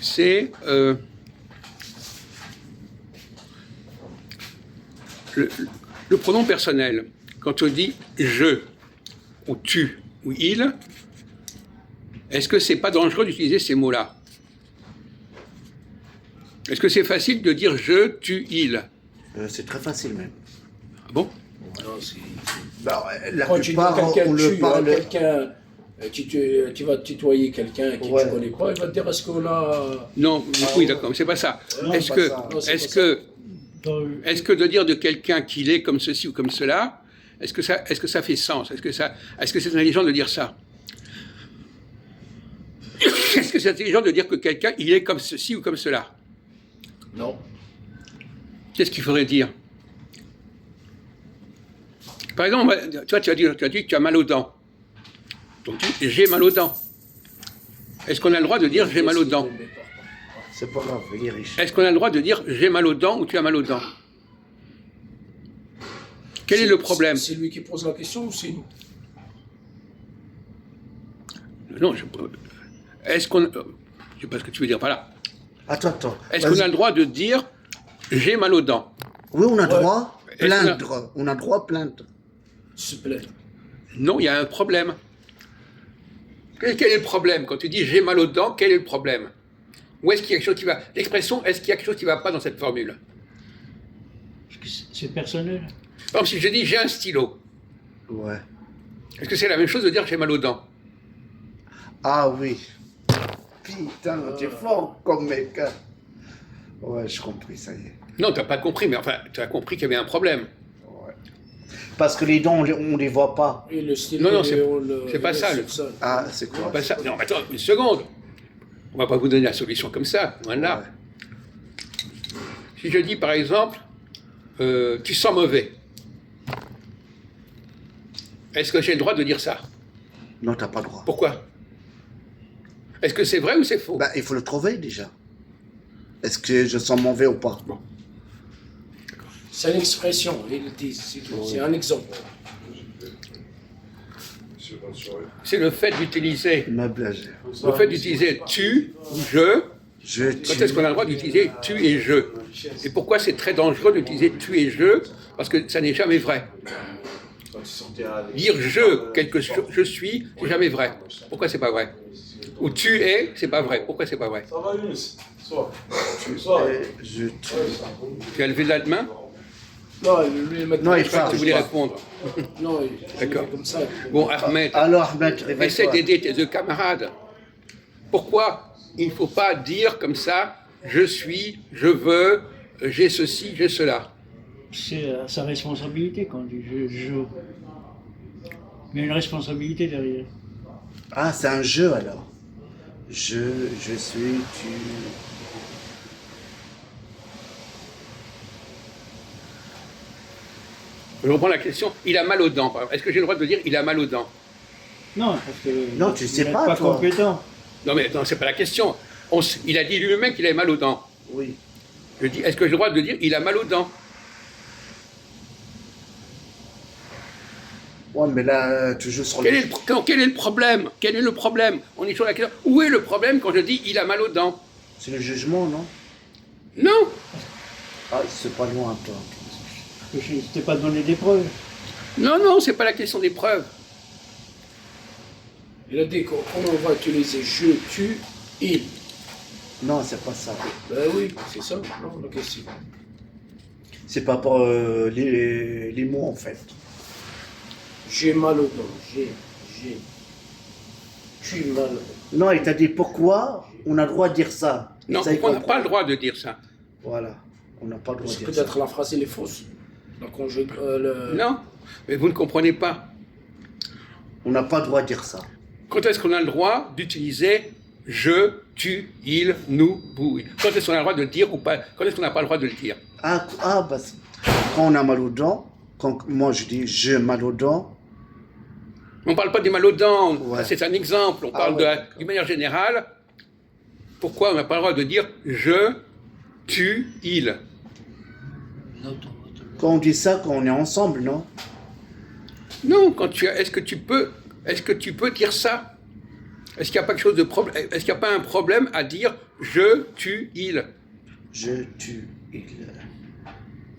c'est le pronom personnel. Quand on dit je, ou tu, ou il, est-ce que c'est pas dangereux d'utiliser ces mots-là? Est-ce que c'est facile de dire je, tu, il? C'est très facile même. Ah bon? Bah, la Quand tu dis plupart, quelqu'un on le tue, parle. quelqu'un, tu vas tutoyer quelqu'un qui Ouais. tu ne connais pas, il va te dire est-ce qu'on a. Non, oui, d'accord, mais c'est pas ça. Non, Est-ce pas que, ça. Non, c'est est-ce pas que, Dans- est-ce que de dire de quelqu'un qu'il est comme ceci ou comme cela, est-ce que ça fait sens? Est-ce que c'est intelligent de dire ça? Est-ce que c'est intelligent de dire que quelqu'un il est comme ceci ou comme cela? Non. Qu'est-ce qu'il faudrait dire? Par exemple, toi tu as dit que tu as mal aux dents. Donc tu dis j'ai mal aux dents. Est-ce qu'on a le droit de dire j'ai mal aux dents? C'est pas grave, il est riche. Est-ce qu'on a le droit de dire j'ai mal aux dents ou tu as mal aux dents? Quel est le problème? C'est lui qui pose la question ou c'est nous? Non, est-ce qu'on... Je sais pas ce que tu veux dire par là. Attends. Est-ce qu'on a le droit de dire j'ai mal aux dents? Oui, on a droit Est-ce qu'on a- plaindre. On a droit plaindre. Se plaît. Non, il y a un problème. Quel est le problème? Quand tu dis j'ai mal aux dents, quel est le problème? Où est-ce qu'il y a quelque chose qui va... L'expression, est-ce qu'il y a quelque chose qui ne va pas dans cette formule? C'est personnel. Par exemple, si je dis j'ai un stylo, Ouais. est-ce que c'est la même chose de dire j'ai mal aux dents? Ah oui. Putain, t'es fort comme mec. Hein. Ouais, j'ai compris, ça y est. Non, tu n'as pas compris, mais enfin, tu as compris qu'il y avait un problème. Ouais. Parce que les dents, on les voit pas. Et le stylo, Non, c'est pas ça, le- Ah, c'est quoi? Pas ça. Non, mais attends, une seconde. On ne va pas vous donner la solution comme ça, voilà. Ouais. Si je dis par exemple, tu sens mauvais, est-ce que j'ai le droit de dire ça? Non, t'as pas le droit. Pourquoi? Est-ce que c'est vrai ou c'est faux? Bah, il faut le trouver déjà. Est-ce que je sens mauvais ou pas? Bon. C'est une expression, il dit, c'est un exemple. C'est le fait d'utiliser, Il m'a blagé. le fait d'utiliser tu ou je. Je Quand tue. est-ce qu'on a le droit d'utiliser tu et je? Et pourquoi c'est très dangereux d'utiliser tu et je? Parce que ça n'est jamais vrai. Dire quelque chose, je suis, c'est jamais vrai. Pourquoi c'est pas vrai? Ou tu es, c'est pas vrai. Pourquoi c'est pas vrai? Je tue. Tu as levé la main? Non, lui, maintenant, Non, il Je crois que parle. tu voulais répondre. Non, D'accord. comme ça. Bon, Ahmed, Alors, Ahmed, essaie réveille-toi. d'aider tes deux camarades. Pourquoi il ne faut pas dire comme ça, je suis, je veux, j'ai ceci, j'ai cela? C'est sa responsabilité quand on dit je. Il y a une responsabilité derrière. Ah, c'est un jeu alors. Je suis, tu. Je reprends la question, il a mal aux dents. par exemple. Est-ce que j'ai le droit de dire il a mal aux dents? Non, parce que. Non, tu sais il est pas, toi. compétent. Non, mais non, c'est pas la question. Il a dit lui-même qu'il avait mal aux dents. Oui. Je dis, est-ce que j'ai le droit de dire il a mal aux dents? Ouais, mais là, toujours sur Quel les. est le problème? Quel est le problème? On est sur la question. Où est le problème quand je dis il a mal aux dents? C'est le jugement, non? Non. Ah, c'est pas loin, toi. Parce que je ne t'ai pas donné des preuves. Non, c'est pas la question des preuves. Il a dit qu'on va utiliser je, tu, il. Non, c'est pas ça. Ben oui, c'est ça, non, la question. C'est pas pour les mots, en fait. J'ai mal aux dents, j'ai. Tu mal. Non, il t'a dit pourquoi on a le droit de dire ça. Non, Ça, il on n'a comprend. pas le droit de dire ça. Voilà. On n'a pas le droit de dire ça. Peut-être la phrase elle est fausse. La Non, mais vous ne comprenez pas. On n'a pas le droit de dire ça. Quand est-ce qu'on a le droit d'utiliser je, tu, il, nous, vous? Quand est-ce qu'on a le droit de le dire ou pas? Quand est-ce qu'on n'a pas le droit de le dire? Bah, quand on a mal aux dents, quand moi je dis j'ai mal aux dents, On ne parle pas des mal aux dents, Ouais. ça, c'est un exemple. On parle ouais, d'une manière générale. Pourquoi on n'a pas le droit de dire je, tu, il? quand on dit ça, quand on est ensemble, non? Non, est-ce que tu peux dire ça? Est-ce qu'il n'y a pas quelque chose de problème? Est-ce qu'il n'y a pas un problème à dire je, tu, il? Je, tu, il.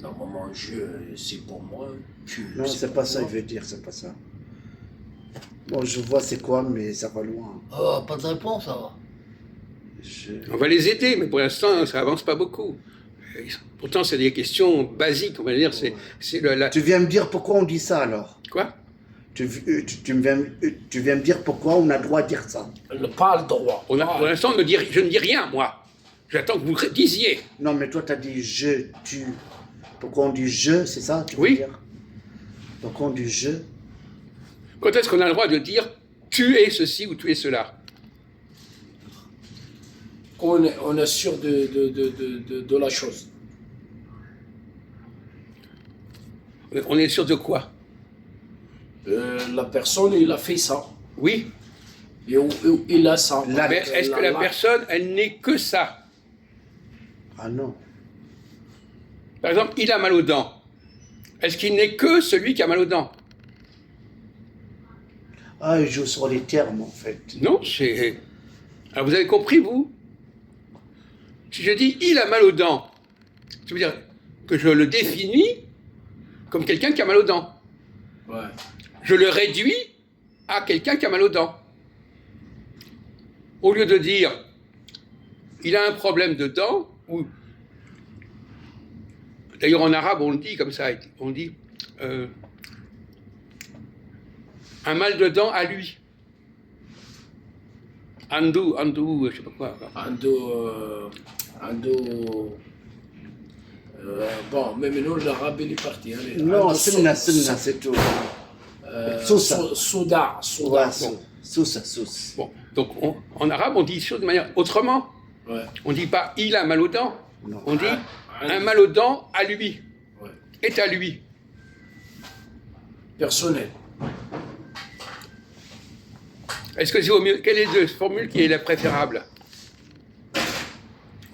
Normalement, c'est pour moi, tu. Non, c'est pas ça, il veut dire, c'est pas ça. Bon, je vois c'est quoi, mais ça va loin. Oh, pas de réponse, ça va. On va les aider, mais pour l'instant, ça avance pas beaucoup. Pourtant, c'est des questions basiques, on va dire. C'est Tu viens me dire pourquoi on dit ça alors? Quoi? Tu viens me dire pourquoi on a le droit de dire ça? Pas le droit. Pour l'instant, je ne dis rien, moi. J'attends que vous disiez. Non, mais toi, tu as dit je, tu. Pourquoi on dit je, c'est ça? Tu veux Oui. dire? Pourquoi on dit je? Quand est-ce qu'on a le droit de dire tu es ceci ou tu es cela? On est sûr de la chose. On est sûr de quoi? La personne, il a fait ça. Oui. Et il a ça. Mais est-ce que la personne, elle n'est que ça? Ah non. Par exemple, il a mal aux dents. Est-ce qu'il n'est que celui qui a mal aux dents? Ah, il joue sur les termes, en fait. Non, c'est... Alors, vous avez compris, vous? Si je dis il a mal aux dents, ça veut dire que je le définis comme quelqu'un qui a mal aux dents. Ouais. Je le réduis à quelqu'un qui a mal aux dents. Au lieu de dire il a un problème de dents, ou d'ailleurs en arabe on le dit comme ça, on dit un mal de dents à lui. Andou, je sais pas quoi. Bon, mais maintenant l'arabe il est parti. Allez. Non, c'est tout. Sousa. Souda. Ouais, Sousa. Bon, donc en arabe on dit les choses de manière autrement. Ouais. On dit pas il a mal aux dents, Non. on dit un mal aux dents à lui, Ouais. est à lui. Personnel. Est-ce que c'est au mieux? Quelle est la formule qui est la préférable?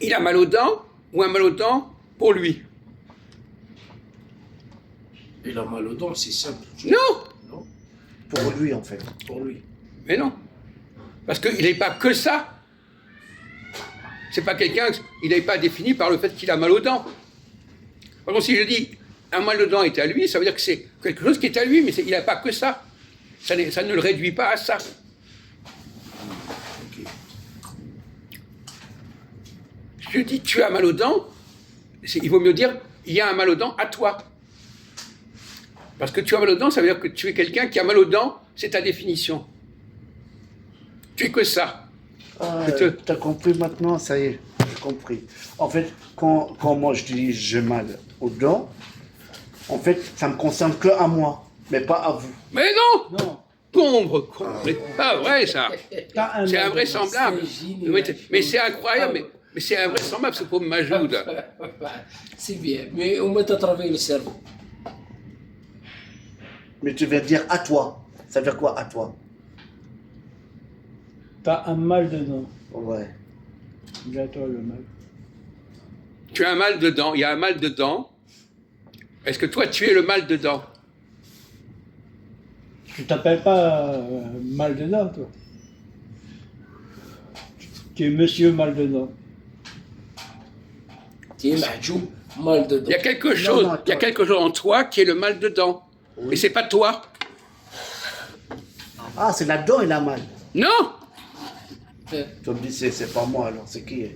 Il a mal aux dents ou un mal aux dents pour lui? Il a mal aux dents, c'est simple. Non, Non, Pour lui, en fait. pour lui. mais non. Parce qu'il n'est pas que ça. C'est pas quelqu'un, il n'est pas défini par le fait qu'il a mal aux dents. Par contre, si je dis un mal aux dents est à lui, ça veut dire que c'est quelque chose qui est à lui, mais il n'a pas que ça. Ça ne le réduit pas à ça. Je dis tu as mal aux dents, il vaut mieux dire il y a un mal aux dents à toi. Parce que tu as mal aux dents, ça veut dire que tu es quelqu'un qui a mal aux dents, c'est ta définition. Tu es que ça. Ah, Je t'as compris maintenant? Ça y est, j'ai compris. En fait, quand moi je dis j'ai mal aux dents, en fait, ça me concerne que à moi, mais pas à vous. Mais non, Non. combre, c'est pas vrai ça. T'as un C'est mal de invraisemblable. C'est génial. Mais c'est incroyable, mais c'est invraisemblable ce pauvre Majoud. C'est bien, mais on met à travers le cerveau. Mais tu viens dire à toi. Ça veut dire quoi à toi? T'as un mal dedans. Ouais. Il a toi le mal. Tu as un mal dedans, il y a un mal dedans. Est-ce que toi tu es le mal dedans? Tu t'appelles pas mal dedans, toi. Tu es monsieur mal dedans. Tu es mahjoub, mal dedans. Il y a quelque chose, non, il y a quelque chose en toi qui est le mal dedans. Mais c'est pas toi. Ah, c'est là-dedans il a mal. Non. Tu me dis c'est pas moi alors, c'est qui?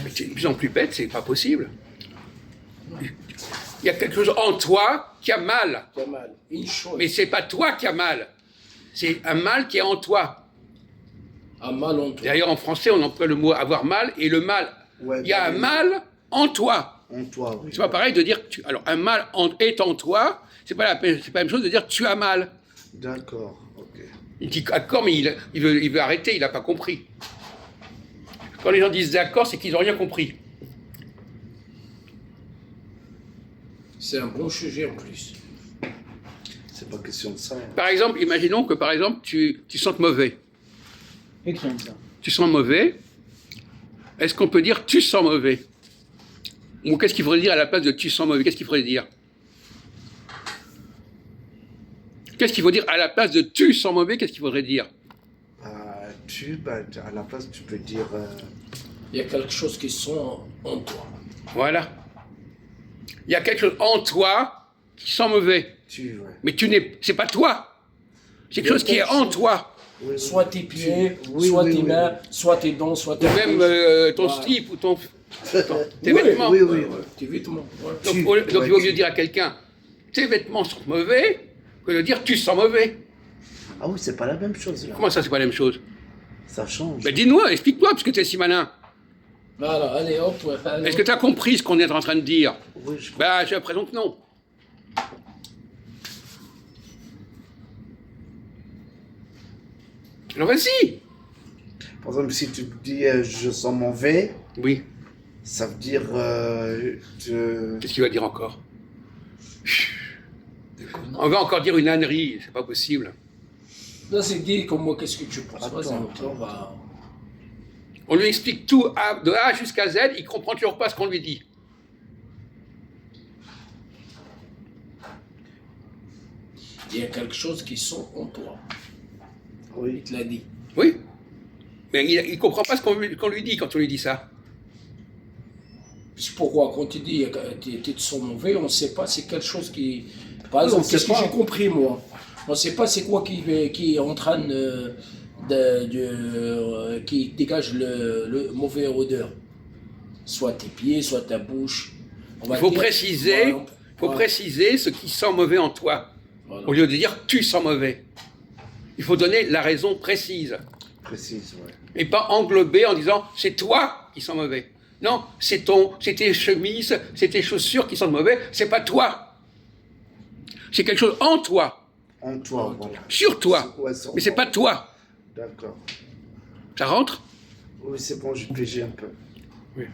Mais tu es de plus en plus bête, c'est pas possible. Il y a quelque chose en toi qui a mal. Tu as mal. Une chose. Mais c'est pas toi qui a mal. C'est un mal qui est en toi. Un mal en toi. D'ailleurs, en français, on emploie le mot avoir mal et le mal. Ouais, Il y a un oui. mal en toi. En toi, oui. C'est pas pareil de dire alors un mal est en toi. C'est pas la même chose de dire tu as mal. D'accord, ok. Il dit d'accord, mais il veut arrêter. Il n'a pas compris. Quand les gens disent d'accord, c'est qu'ils n'ont rien compris. C'est un bon sujet en plus. C'est pas question de ça. Par exemple, imaginons que par exemple tu sentes mauvais. Exemple ça. Tu sens mauvais. Est-ce qu'on peut dire tu sens mauvais? Ou qu'est-ce qu'il faudrait dire à la place de tu sens mauvais? Qu'est-ce qu'il faudrait dire? Qu'est-ce qu'il faut dire à la place de tu sens mauvais? Qu'est-ce qu'il faudrait dire? tu, bah, à la place, tu peux dire. Il y a quelque chose qui sont en toi. Voilà. Il y a quelque chose en toi qui sent mauvais. Ouais. Mais c'est pas toi. C'est quelque chose qui est en toi. Oui, oui. Soit tes pieds, Oui, soit oui, tes oui, mains, soit tes dents, soit tes Ou même ton Voilà. slip ou tes Oui, vêtements. Oui, oui. Tes vêtements. Ouais. Donc, Tu- donc ouais, il vaut mieux tu- dire à quelqu'un tes vêtements sont mauvais que de dire tu sens mauvais. Ah oui, c'est pas la même chose là. Comment ça, c'est pas la même chose? Ça change. Ben dis-nous, explique-toi, parce que tu es si malin. Voilà, allez, hop. Allez, Est-ce que tu as compris ce qu'on est en train de dire? Oui, je... Ben, j'ai l'impression que non. Alors vas-y. Par exemple, si tu dis je sens mauvais, Oui. ça veut dire. Qu'est-ce qu'il va dire encore? On va encore dire une ânerie, c'est pas possible. Là, c'est dit comme moi, qu'est-ce que tu penses? Attends, Vas-y, attends. on va. On lui explique tout de A jusqu'à Z, il comprend toujours pas ce qu'on lui dit. Il y a quelque chose qui sont en toi. Oui. Il te l'a dit. Oui. Mais il comprend pas ce qu'on lui dit quand on lui dit ça. C'est pourquoi, quand tu dis que tu te sens mauvais, on ne sait pas, c'est quelque chose qui. Par Oui, exemple, on sait qu'est-ce que pas. j'ai compris, moi? On ne sait pas c'est quoi qui est en train qui dégage le mauvais odeur. Soit tes pieds, soit ta bouche. On va Il faut dire- préciser, Voilà, faut voilà, préciser ce qui sent mauvais en toi, voilà. au lieu de dire tu sens mauvais. Il faut donner la raison précise, Précise, ouais. et pas englober en disant c'est toi qui sens mauvais. Non, c'est tes chemises, c'est tes chaussures qui sentent mauvais, c'est pas toi. C'est quelque chose en toi, En toi, voilà. sur toi, Ouais, sur mais c'est toi. pas toi. D'accord. Ça rentre? Oui, c'est bon, j'ai pigé un peu. Oui.